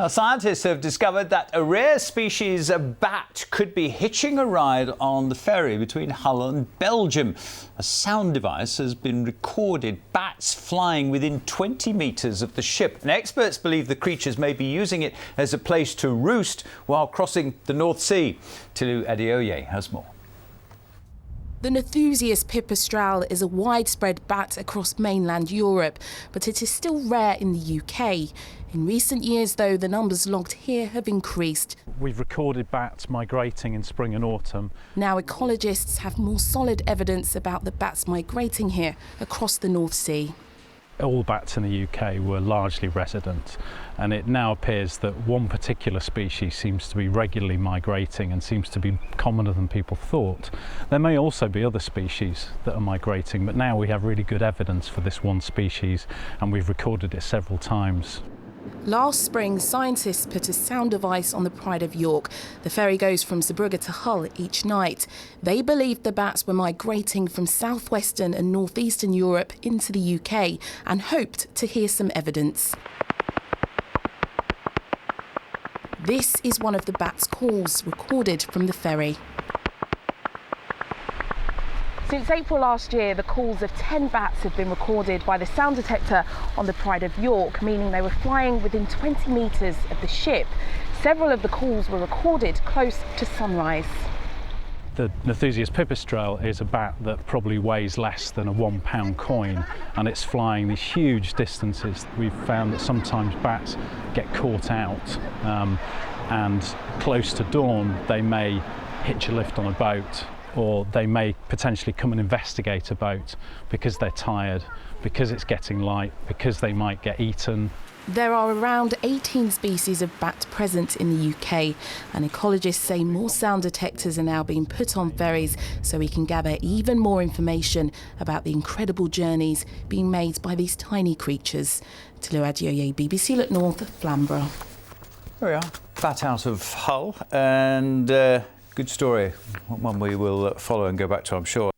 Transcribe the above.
Scientists have discovered that a rare species of bat could be hitching a ride on the ferry between Hull and Belgium. A sound device has been recorded bats flying within 20 metres of the ship. And experts believe the creatures may be using it as a place to roost while crossing the North Sea. Tilu Adeoye has more. The Nethusius pipistrelle is a widespread bat across mainland Europe, but it is still rare in the UK. In recent years, though, the numbers logged here have increased. We've recorded bats migrating in spring and autumn. Now ecologists have more solid evidence about the bats migrating here across the North Sea. All bats in the UK were largely resident, and it now appears that one particular species seems to be regularly migrating and seems to be commoner than people thought. There may also be other species that are migrating, but now we have really good evidence for this one species, and we've recorded it several times. Last spring, scientists put a sound device on the Pride of York. The ferry goes from Zeebrugge to Hull each night. They believed the bats were migrating from southwestern and northeastern Europe into the UK and hoped to hear some evidence. This is one of the bats' calls recorded from the ferry. Since April last year, the calls of 10 bats have been recorded by the sound detector on the Pride of York, meaning they were flying within 20 metres of the ship. Several of the calls were recorded close to sunrise. The Nethusius pipistrelle is a bat that probably weighs less than a £1 coin, and it's flying these huge distances. We've found that sometimes bats get caught out, and close to dawn they may hitch a lift on a boat, or they may potentially come and investigate a boat because they're tired, because it's getting light, because they might get eaten. There are around 18 species of bat present in the UK, and ecologists say more sound detectors are now being put on ferries so we can gather even more information about the incredible journeys being made by these tiny creatures. Tilu Adeoye, BBC Look North, Flamborough. There we are, bat out of Hull, and good story, one we will follow and go back to, I'm sure.